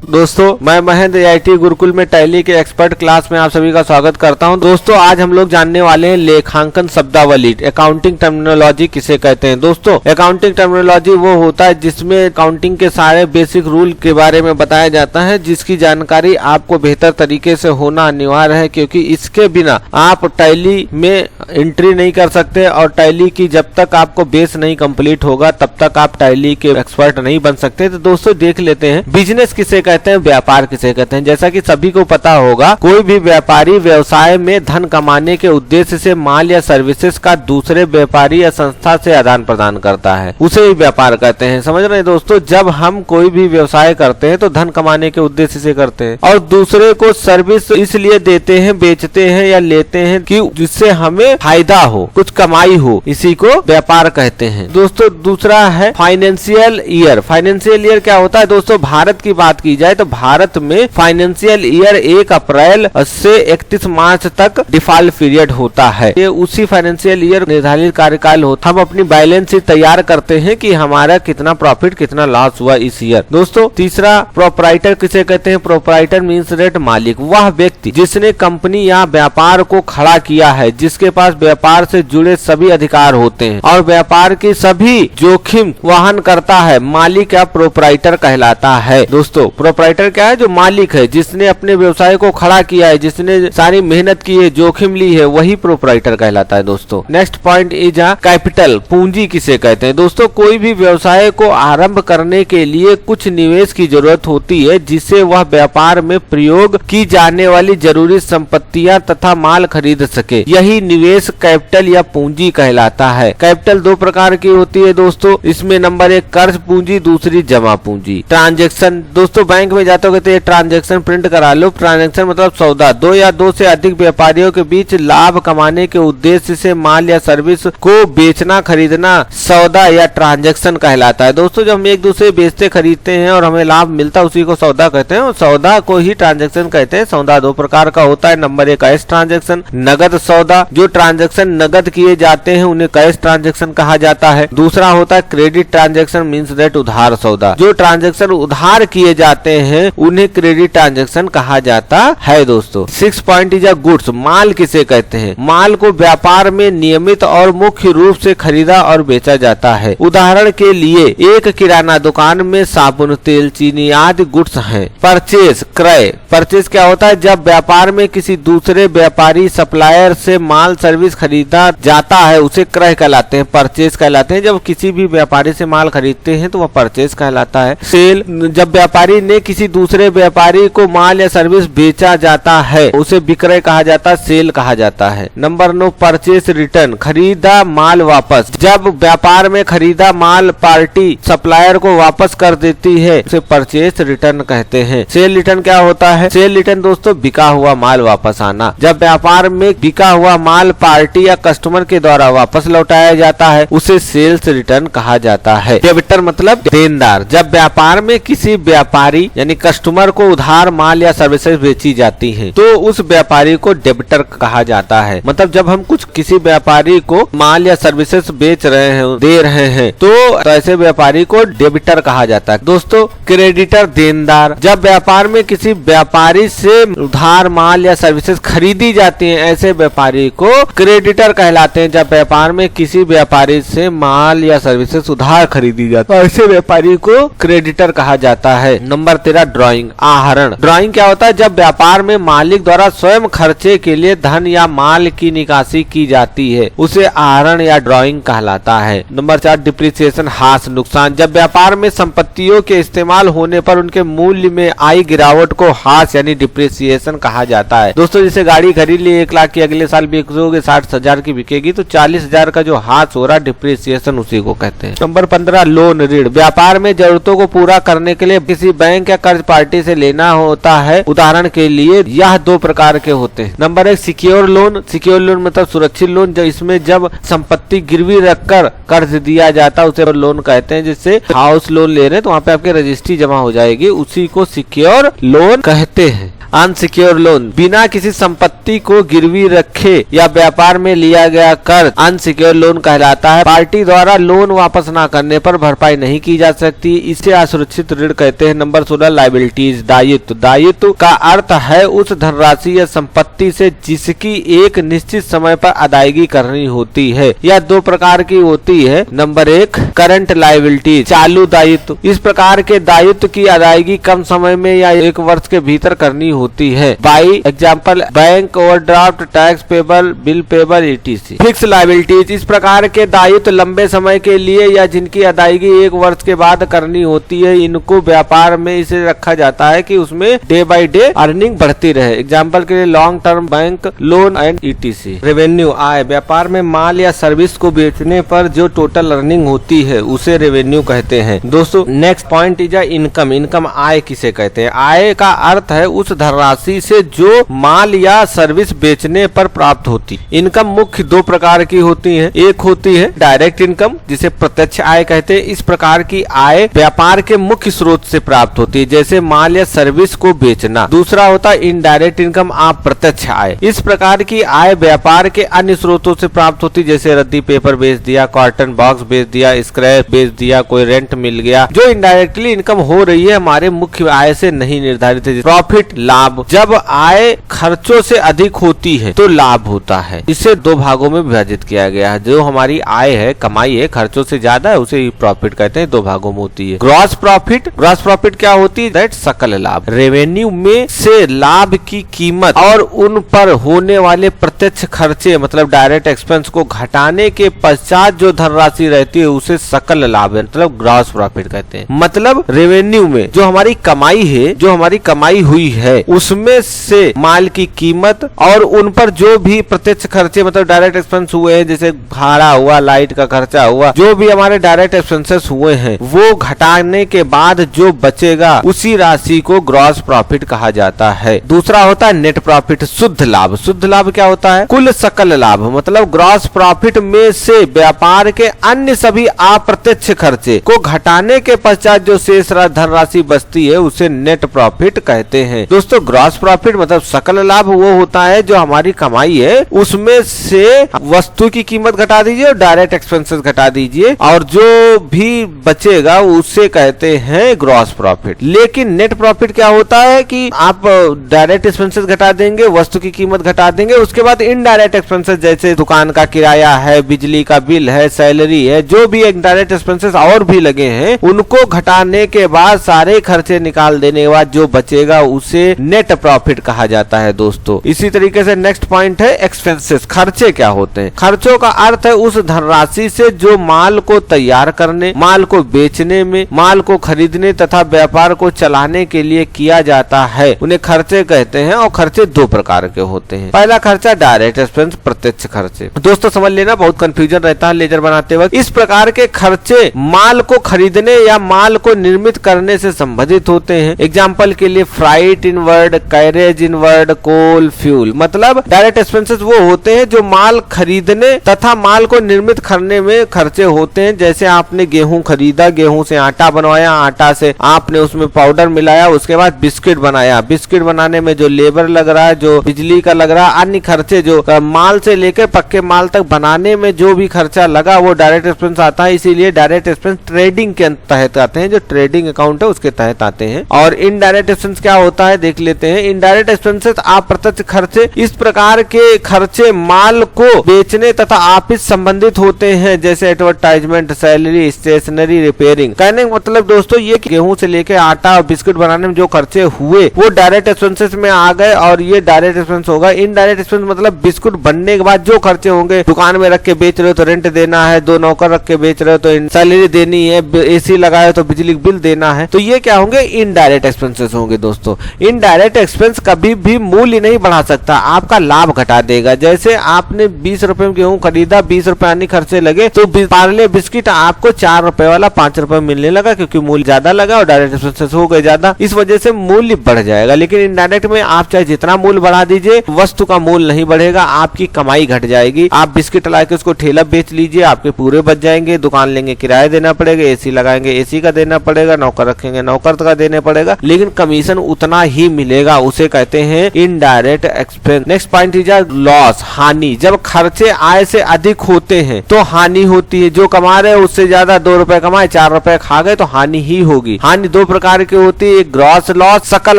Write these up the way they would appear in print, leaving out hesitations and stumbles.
दोस्तों मैं महेंद्र IIT गुरुकुल में टैली के एक्सपर्ट क्लास में आप सभी का स्वागत करता हूं। दोस्तों आज हम लोग जानने वाले हैं लेखांकन शब्दावली, अकाउंटिंग टर्मिनोलॉजी किसे कहते हैं। दोस्तों अकाउंटिंग टर्मिनोलॉजी वो होता है जिसमें अकाउंटिंग के सारे बेसिक रूल के बारे में बताया जाता है, जिसकी जानकारी आपको बेहतर तरीके से होना अनिवार्य है, क्योंकि इसके बिना आप टैली में एंट्री नहीं कर सकते और टैली की जब तक आपको बेस नहीं कंप्लीट होगा तब तक आप टैली के एक्सपर्ट नहीं बन सकते। तो दोस्तों देख लेते हैं बिजनेस किसे कहते हैं, व्यापार किसे कहते हैं। जैसा कि सभी को पता होगा, कोई भी व्यापारी व्यवसाय में धन कमाने के उद्देश्य से माल या सर्विसेज का दूसरे व्यापारी या संस्था से आदान प्रदान करता है, उसे ही व्यापार कहते हैं। समझ रहे हैं दोस्तों, जब हम कोई भी व्यवसाय करते हैं तो धन कमाने के उद्देश्य से करते हैं और दूसरे को सर्विस इसलिए देते हैं, बेचते हैं या लेते हैं कि जिससे हमें फायदा हो, कुछ कमाई हो, इसी को व्यापार कहते हैं। दोस्तों दूसरा है फाइनेंशियल ईयर। फाइनेंशियल ईयर क्या होता है दोस्तों, भारत की बात की जाए तो भारत में फाइनेंशियल ईयर 1 अप्रैल से 31 मार्च तक डिफॉल्ट पीरियड होता है। ये उसी फाइनेंशियल ईयर निर्धारित कार्यकाल होता है। हम अपनी बैलेंस शीट तैयार करते हैं कि हमारा कितना प्रॉफिट कितना लॉस हुआ इस ईयर। दोस्तों तीसरा प्रोपराइटर किसे कहते हैं। प्रोपराइटर मीन्स रेट मालिक, वह व्यक्ति जिसने कंपनी या व्यापार को खड़ा किया है, जिसके पास व्यापार से जुड़े सभी अधिकार होते हैं और व्यापार की सभी जोखिम वहन करता है, मालिक या प्रोपराइटर कहलाता है। दोस्तों प्रोपराइटर क्या है, जो मालिक है, जिसने अपने व्यवसाय को खड़ा किया है, जिसने सारी मेहनत की है, जोखिम ली है, वही प्रोपराइटर कहलाता है। दोस्तों नेक्स्ट पॉइंट इज कैपिटल, पूंजी किसे कहते हैं। दोस्तों कोई भी व्यवसाय को आरंभ करने के लिए कुछ निवेश की जरूरत होती है, जिससे वह व्यापार में प्रयोग की जाने वाली जरूरी संपत्तियां तथा माल खरीद सके, यही निवेश कैपिटल या पूंजी कहलाता है। कैपिटल दो प्रकार की होती है दोस्तों, इसमें नंबर 1 कर्ज पूंजी, दूसरी जमा पूंजी। ट्रांजैक्शन, दोस्तों बैंक में जाते हो तो ट्रांजैक्शन प्रिंट करा लो। ट्रांजैक्शन मतलब सौदा, दो या दो से अधिक व्यापारियों के बीच लाभ कमाने के उद्देश्य से माल या सर्विस को बेचना खरीदना सौदा या ट्रांजैक्शन कहलाता है। दोस्तों जब हम एक दूसरे बेचते खरीदते हैं और हमें लाभ मिलता है, उसी को सौदा कहते हैं और सौदा को ही ट्रांजैक्शन कहते हैं। सौदा दो प्रकार का होता है, नंबर 1 कैश ट्रांजैक्शन, नगद सौदा, जो ट्रांजैक्शन नगद किए जाते हैं उन्हें कैश ट्रांजैक्शन कहा जाता है। दूसरा होता है क्रेडिट ट्रांजैक्शन मींस दैट उधार सौदा, जो ट्रांजैक्शन उधार किए जाते हैं उन्हें क्रेडिट ट्रांजैक्शन कहा जाता है। दोस्तों 6 पॉइंट इज गुड्स, माल किसे कहते हैं। माल को व्यापार में नियमित और मुख्य रूप से खरीदा और बेचा जाता है। उदाहरण के लिए एक किराना दुकान में साबुन, तेल, चीनी आदि गुड्स हैं। परचेज, क्रय, परचेज क्या होता है, जब व्यापार में किसी दूसरे व्यापारी सप्लायर से माल सर्विस खरीदा जाता है उसे क्रय कहलाते हैं, परचेज कहलाते हैं। जब किसी भी व्यापारी से माल खरीदते हैं तो वह परचेज कहलाता है। सेल, जब व्यापारी ने किसी दूसरे व्यापारी को माल या सर्विस बेचा जाता है उसे विक्रय कहा जाता है, सेल कहा जाता है। नंबर 9 परचेज रिटर्न, खरीदा माल वापस, जब व्यापार में खरीदा माल पार्टी सप्लायर को वापस कर देती है उसे परचेज रिटर्न कहते हैं। सेल रिटर्न क्या होता है, सेल रिटर्न दोस्तों बिका हुआ माल वापस आना, जब व्यापार में बिका हुआ माल पार्टी या कस्टमर के द्वारा वापस लौटाया जाता है उसे सेल्स रिटर्न कहा जाता है। डेबिटर मतलब देनदार, जब व्यापार में किसी व्यापारी यानी कस्टमर को उधार माल या सर्विसेज बेची जाती हैं तो उस व्यापारी को डेबिटर कहा जाता है। मतलब जब हम कुछ किसी व्यापारी को माल या सर्विसेज बेच रहे हैं, दे रहे हैं, तो ऐसे व्यापारी को डेबिटर कहा जाता है। दोस्तों क्रेडिटर देनदार, जब व्यापार में किसी व्यापारी से उधार माल या सर्विसेज खरीदी जाती है ऐसे व्यापारी को क्रेडिटर कहलाते हैं। जब व्यापार में किसी व्यापारी से माल या सर्विसेज उधार खरीदी जाती है ऐसे व्यापारी को क्रेडिटर कहा जाता है। नंबर 13 ड्राइंग, आहरण। ड्राइंग क्या होता है, जब व्यापार में मालिक द्वारा स्वयं खर्चे के लिए धन या माल की निकासी की जाती है उसे आहरण या ड्राइंग कहलाता है। नंबर 4 डिप्रिसिएशन, हास, नुकसान, जब व्यापार में संपत्तियों के इस्तेमाल होने पर उनके मूल्य में आई गिरावट को हास यानी डिप्रिसिएशन कहा जाता है। दोस्तों जैसे गाड़ी खरीद ली 1 लाख की, अगले साल बेचोगे 60,000 की बिकेगी तो 40,000 का जो हास हो रहा डिप्रिसिएशन उसी को कहते हैं। नंबर 15 लोन, ऋण, व्यापार में जरूरतों को पूरा करने के लिए किसी बैंक या कर्ज पार्टी से लेना होता है। उदाहरण के लिए यह 2 प्रकार के होते हैं। Number 1 secure loan, secure loan मतलब सुरक्षित लोन, जो इसमें जब संपत्ति गिरवी रखकर कर्ज दिया जाता है उसे लोन कहते हैं। जिससे हाउस लोन ले रहे हैं तो वहाँ पे आपकी रजिस्ट्री जमा हो जाएगी, उसी को सिक्योर लोन कहते हैं। अनसिक्योर लोन, बिना किसी संपत्ति को गिरवी रखे या व्यापार में लिया गया कर्ज अनसिक्योर लोन कहलाता है। पार्टी द्वारा लोन वापस न करने पर भरपाई नहीं की जा सकती, इसे असुरक्षित ऋण कहते हैं। नंबर 16 लायबिलिटीज दायित्व। दायित्व का अर्थ है उस धनराशि या संपत्ति से जिसकी एक निश्चित समय पर अदायगी करनी होती है। यह दो प्रकार की होती है। नंबर 1 करंट लायबिलिटी, चालू दायित्व। इस प्रकार के दायित्व की अदायगी कम समय में या 1 वर्ष के भीतर करनी होती है। By example bank overdraft, tax payable, bill payable etc। Fix liabilities, इस प्रकार के दायित्व लंबे समय के लिए या जिनकी अदायगी 1 वर्ष के बाद करनी होती है। इनको व्यापार में इसे रखा जाता है कि उसमें डे बाय डे अर्निंग बढ़ती रहे। एग्जाम्पल के लिए long term bank loan and etc। Revenue, आय, व्यापार में माल या सर्विस को बेचने पर जो टोटल अर्निंग होती है उसे रेवेन्यू कहते हैं। दोस्तों next point is income. Income आय किसे कहते हैं? आय का अर्थ है उस धनराशि से जो माल या सर्विस बेचने पर प्राप्त होती। इनकम मुख्य 2 प्रकार की होती है। एक होती है डायरेक्ट इनकम जिसे प्रत्यक्ष आय कहते हैं। इस प्रकार की आय व्यापार के मुख्य स्रोत से प्राप्त होती है, जैसे माल या सर्विस को बेचना। दूसरा होता है इनडायरेक्ट इनकम, अप्रत्यक्ष आय। इस प्रकार की आय व्यापार के अन्य स्रोतों से प्राप्त होती, जैसे रद्दी पेपर बेच दिया, कॉटन बॉक्स बेच दिया, स्क्रैप बेच दिया, कोई रेंट मिल गया। जो इनडायरेक्टली इनकम हो रही है हमारे मुख्य आय से नहीं निर्धारित है। प्रॉफिट, लाभ, जब आय खर्चों से अधिक होती है तो लाभ होता है। इसे 2 भागों में विभाजित किया गया है। जो हमारी आय है, कमाई है, खर्चों से ज्यादा है उसे प्रॉफिट कहते हैं। 2 भागों में होती है। ग्रॉस प्रॉफिट, ग्रॉस प्रॉफिट क्या होती है? दैट सकल लाभ। रेवेन्यू में से लाभ की कीमत और उन पर होने वाले प्रत्यक्ष खर्चे मतलब डायरेक्ट एक्सपेंस को घटाने के पश्चात जो धनराशि रहती है उसे सकल लाभ मतलब ग्रॉस प्रॉफिट कहते हैं। मतलब रेवेन्यू में जो हमारी कमाई है, जो हमारी कमाई हुई है, उसमें से माल की कीमत और उन पर जो भी प्रत्यक्ष खर्चे मतलब डायरेक्ट एक्सपेंस हुए हैं, जैसे भाड़ा हुआ, लाइट का खर्चा हुआ, जो भी हमारे डायरेक्ट एक्सपेंसेस हुए हैं वो घटाने के बाद जो बचेगा उसी राशि को ग्रॉस प्रॉफिट कहा जाता है। दूसरा होता है नेट प्रॉफिट, शुद्ध लाभ। शुद्ध लाभ क्या होता है? कुल सकल लाभ मतलब ग्रॉस प्रॉफिट में से व्यापार के अन्य सभी अप्रत्यक्ष खर्चे को घटाने के पश्चात जो शेष धनराशि बचती है उसे नेट प्रॉफिट कहते हैं। दोस्तों ग्रॉस प्रॉफिट मतलब सकल लाभ वो होता है जो हमारी कमाई है उसमें से वस्तु की कीमत घटा दीजिए और डायरेक्ट एक्सपेंसेस घटा दीजिए और जो भी बचेगा उसे कहते हैं ग्रॉस प्रॉफिट। लेकिन नेट प्रॉफिट क्या होता है कि आप डायरेक्ट एक्सपेंसेस घटा देंगे, वस्तु की कीमत घटा देंगे, उसके बाद इनडायरेक्ट एक्सपेंसेस जैसे दुकान का किराया है, बिजली का बिल है, सैलरी है, जो भी इनडायरेक्ट एक्सपेंसेस और भी लगे हैं उनको घटाने के बाद सारे खर्चे निकाल देने के बाद जो बचेगा उसे नेट प्रॉफिट कहा जाता है। दोस्तों इसी तरीके से नेक्स्ट पॉइंट है एक्सपेंसेस। खर्चे क्या होते हैं? खर्चों का अर्थ है उस धनराशि से जो माल को तैयार करने, माल को बेचने में, माल को खरीदने तथा व्यापार को चलाने के लिए किया जाता है उन्हें खर्चे कहते हैं। और खर्चे 2 प्रकार के होते हैं। पहला खर्चा डायरेक्ट एक्सपेंस, प्रत्यक्ष खर्चे। दोस्तों समझ लेना बहुत कंफ्यूजन रहता है लेजर बनाते वक्त। इस प्रकार के खर्चे माल को खरीदने या माल को निर्मित करने से संबंधित होते हैं। एग्जाम्पल के लिए फ्राइट इनवर्ड, कैरेज इनवर्ड, कोल, फ्यूल। मतलब डायरेक्ट एक्सपेंसेस वो होते हैं जो माल खरीदने तथा माल को निर्मित करने में खर्चे होते हैं। जैसे आपने गेहूं खरीदा, गेहूं से आटा बनवाया, आटा से आपने उसमें पाउडर मिलाया, उसके बाद बिस्किट बनाया, बिस्किट बनाने में जो लेबर लग रहा है, जो बिजली का लग रहा है, अन्य खर्चे जो माल से लेकर पक्के माल तक बनाने में जो भी खर्चा लगा वो डायरेक्ट एक्सपेंस आता है। इसीलिए डायरेक्ट एक्सपेंस ट्रेडिंग के तहत आते हैं, जो ट्रेडिंग अकाउंट है उसके तहत आते हैं। और इनडायरेक्ट एक्सपेंस क्या होता है देख लेते हैं। इनडायरेक्ट एक्सपेंसेस अप्रत्यक्ष खर्चे। इस प्रकार के खर्चे माल को बेचने तथा ऑफिस संबंधित होते हैं, जैसे एडवर्टाइजमेंट, सैलरी, स्टेशनरी, रिपेयरिंग। कहने का मतलब दोस्तों ये गेहूं से लेके आटा और बिस्कुट बनाने में जो खर्चे हुए वो डायरेक्ट एक्सपेंसेस में आ गए और ये डायरेक्ट एक्सपेंस होगा। इनडायरेक्ट एक्सपेंस मतलब बिस्कुट बनने के बाद जो खर्चे होंगे, दुकान में रख के बेच रहे हो तो रेंट देना है, 2 नौकर रख के बेच रहे हो तो सैलरी देनी है, एसी लगाए तो बिजली बिल देना है, तो ये क्या होंगे? इनडायरेक्ट एक्सपेंसेस होंगे। दोस्तों इनडायरेक्ट एक्सपेंस कभी भी मूल्य नहीं बढ़ा सकता, आपका लाभ घटा देगा। जैसे आपने 20 रुपए में गेहूं खरीदा, 20 रुपए अन्य खर्चे लगे तो पार्ले बिस्किट आपको 4 रुपए वाला 5 रुपए मिलने लगा क्योंकि मूल्य ज्यादा लगा और डायरेक्ट एक्सपेंसेस हो गए ज्यादा, इस वजह से मूल्य बढ़ जाएगा। लेकिन इनडायरेक्ट में आप चाहे जितना मूल्य बढ़ा दीजिए वस्तु का मूल्य नहीं बढ़ेगा, आपकी कमाई घट जाएगी। आप बिस्किट ला के उसको ठेला बेच लीजिए, आपके पूरे बच जाएंगे। दुकान लेंगे किराया देना पड़ेगा, एसी लगाएंगे एसी का देना पड़ेगा, नौकर रखेंगे नौकर का देना पड़ेगा, लेकिन कमीशन उतना ही मिलेगा, उसे कहते हैं indirect expense. Next point is loss, हानि। जब खर्चे आय से अधिक होते हैं तो हानि होती है। जो कमा रहे हैं उससे ज्यादा 2 रुपए कमाए, 4 रुपए खा गए तो हानि ही होगी। हानि 2 प्रकार प्रकार की होती है, ग्रॉस लॉस सकल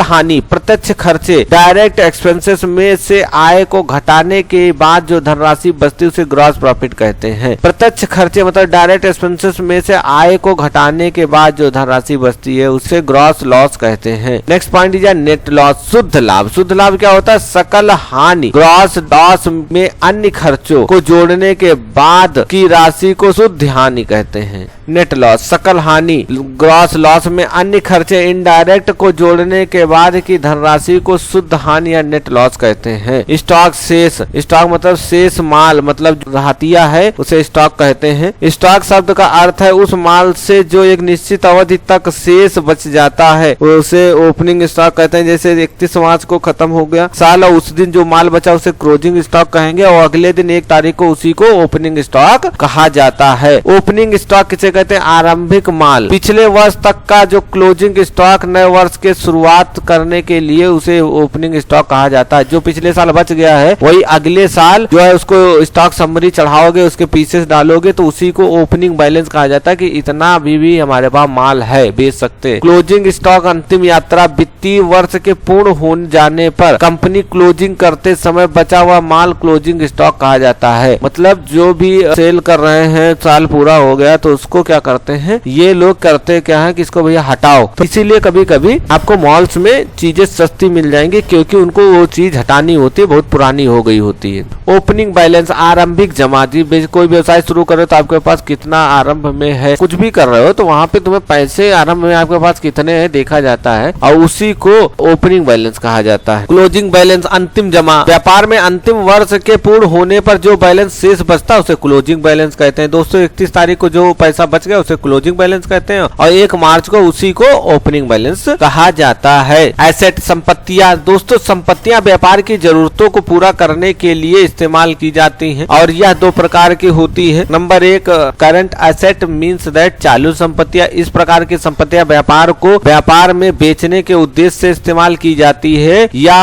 हानि, प्रत्यक्ष खर्चे डायरेक्ट एक्सपेंसेस में से आय को घटाने के बाद जो धनराशि बचती है उसे ग्रॉस प्रॉफिट कहते हैं। प्रत्यक्ष खर्चे मतलब डायरेक्ट एक्सपेंसेस में से आय को घटाने के बाद जो धनराशि बचती है उसे ग्रॉस लॉस कहते हैं। Next point is net loss, शुद्ध लाभ। शुद्ध लाभ क्या होता है? सकल हानि, ग्रॉस लॉस में अन्य खर्चों को जोड़ने के बाद की राशि को शुद्ध हानि कहते हैं। नेट लॉस सकल हानि, ग्रॉस लॉस में अन्य खर्चे इनडायरेक्ट को जोड़ने के बाद की धनराशि को शुद्ध हानि या नेट लॉस कहते हैं। स्टॉक शेष, स्टॉक मतलब शेष माल, मतलब रहतिया है उसे स्टॉक कहते हैं। स्टॉक शब्द का अर्थ है उस माल से जो एक निश्चित अवधि तक शेष बच जाता है उसे ओपनिंग स्टॉक कहते हैं। जैसे 31 मार्च को खत्म हो गया साल और उस दिन जो माल बचा उसे क्लोजिंग स्टॉक कहेंगे और अगले दिन 1 तारीख को उसी को ओपनिंग स्टॉक कहा जाता है। ओपनिंग स्टॉक किसे कहते हैं? आरंभिक माल, पिछले वर्ष तक का जो क्लोजिंग स्टॉक नए वर्ष के शुरुआत करने के लिए उसे ओपनिंग स्टॉक कहा जाता है। जो पिछले साल बच गया है वही अगले साल जो है उसको स्टॉक समरी चढ़ाओगे, उसके पीसेस डालोगे तो उसी को ओपनिंग बैलेंस कहा जाता है कि इतना अभी भी हमारे पास माल है, बेच सकते हैं। क्लोजिंग स्टॉक अंतिम यात्रा, वित्तीय वर्ष के पूर्ण हो जाने पर कंपनी क्लोजिंग करते समय बचा हुआ माल क्लोजिंग स्टॉक कहा जाता है। मतलब जो भी सेल कर रहे हैं, साल पूरा हो गया तो उसको क्या करते हैं ये लोग करते क्या है कि इसको भैया हटाओ। तो इसीलिए कभी कभी आपको मॉल्स में चीजें सस्ती मिल जाएंगी क्योंकि उनको वो चीज हटानी होती है, बहुत पुरानी हो गई होती है। ओपनिंग बैलेंस आरंभिक जमा, जी कोई व्यवसाय शुरू करे तो आपके पास कितना आरंभ में है, कुछ भी कर रहे हो तो वहाँ पे तुम्हें पैसे आरंभ में आपके पास कितने हैं देखा जाता है और उसी को ओपनिंग बैलेंस कहा जाता है। क्लोजिंग बैलेंस अंतिम जमा, व्यापार में अंतिम वर्ष के पूर्ण होने पर जो बैलेंस शेष बचता है उसे क्लोजिंग बैलेंस कहते हैं। दोस्तों 31 तारीख को जो पैसा बच गया उसे क्लोजिंग बैलेंस कहते हैं और 1 मार्च को उसी को ओपनिंग बैलेंस कहा जाता है। एसेट संपत्तियां, दोस्तों संपत्तियां व्यापार की जरूरतों को पूरा करने के लिए इस्तेमाल की जाती हैं और यह 2 प्रकार की होती है। Number 1 current asset means that चालू संपत्तियां, इस प्रकार की संपत्तियां व्यापार में बेचने के उद्देश्य से इस्तेमाल की जाती है या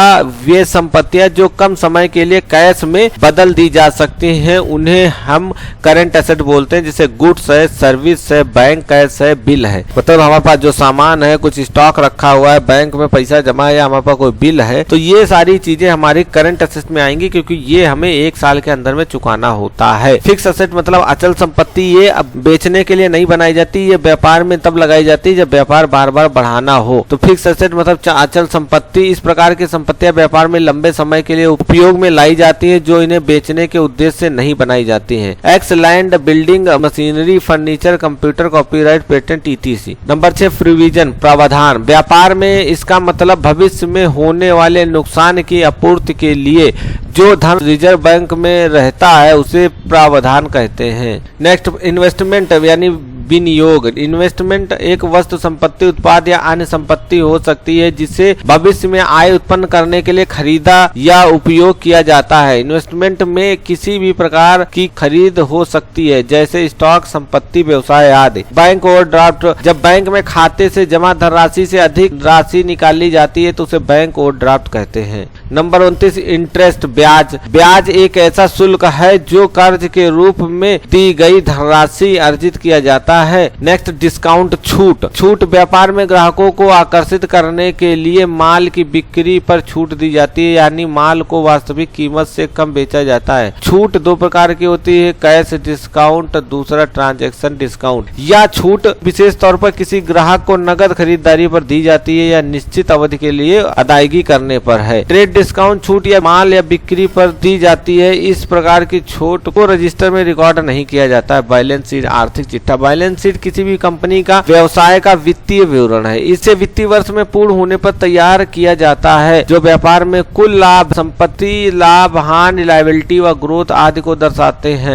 वे संपत्तियां जो कम समय के लिए कैश में बदल दी जा सकती हैं उन्हें हम करंट एसेट बोलते हैं। जैसे गुड्स है, सर्विस है, बैंक कैश है, बिल है। मतलब हमारे पास जो सामान है, कुछ स्टॉक रखा हुआ है, बैंक में पैसा जमा है या हमारे पास कोई बिल है तो ये सारी चीजें हमारी करंट एसेट में आएंगी क्योंकि ये हमें 1 साल के अंदर में चुकाना होता है। फिक्स एसेट मतलब अचल संपत्ति, ये अब बेचने के लिए नहीं बनाई जाती, ये व्यापार में तब लगाई जाती है जब व्यापार बार बार बढ़ाना हो। तो फिक्स एसेट मतलब अचल संपत्ति, इस प्रकार की संपत्तियां व्यापार में लंबे समय के लिए उपयोग में लाई जाती है जो इन्हें बेचने के उद्देश्य से नहीं बनाई जाती है। X land, building, machinery, furniture, computer, copyright, patent, etc. Number 6 provision, प्रावधान, व्यापार में इसका मतलब भविष्य में होने वाले नुकसान की आपूर्ति के लिए जो धन रिजर्व बैंक में रहता है उसे प्रावधान कहते हैं। नेक्स्ट इन्वेस्टमेंट यानी विनियोग। इन्वेस्टमेंट एक वस्तु, संपत्ति, उत्पाद या अन्य संपत्ति हो सकती है जिसे भविष्य में आय उत्पन्न करने के लिए खरीदा या उपयोग किया जाता है। इन्वेस्टमेंट में किसी भी प्रकार की खरीद हो सकती है जैसे स्टॉक, संपत्ति, व्यवसाय आदि। बैंक ओवरड्राफ्ट, जब बैंक में खाते से जमा धनराशि से अधिक राशि निकाली जाती है तो उसे बैंक ओवरड्राफ्ट कहते हैं। नंबर 29 इंटरेस्ट, ब्याज। ब्याज एक ऐसा शुल्क है जो कर्ज के रूप में दी गई धनराशि अर्जित किया जाता है। नेक्स्ट डिस्काउंट, छूट। छूट व्यापार में ग्राहकों को आकर्षित करने के लिए माल की बिक्री पर छूट दी जाती है यानी माल को वास्तविक कीमत से कम बेचा जाता है। छूट 2 प्रकार की होती है, कैश डिस्काउंट, दूसरा ट्रांजैक्शन डिस्काउंट। या छूट विशेष तौर पर किसी ग्राहक को नगद खरीदारी पर दी जाती है या निश्चित अवधि के लिए अदायगी करने पर है। ट्रेड डिस्काउंट छूट या माल या बिक्री पर दी जाती है। इस प्रकार की छूट को रजिस्टर में रिकॉर्ड नहीं किया जाता है। बैलेंस शीट, आर्थिक चिट्ठा। बैलेंस शीट किसी भी कंपनी का व्यवसाय का वित्तीय विवरण है। इसे वित्तीय वर्ष में पूर्ण होने पर तैयार किया जाता है जो व्यापार में कुल लाभ, संपत्ति लाभ, हानि, लायबिलिटी व ग्रोथ आदि को दर्शाते हैं।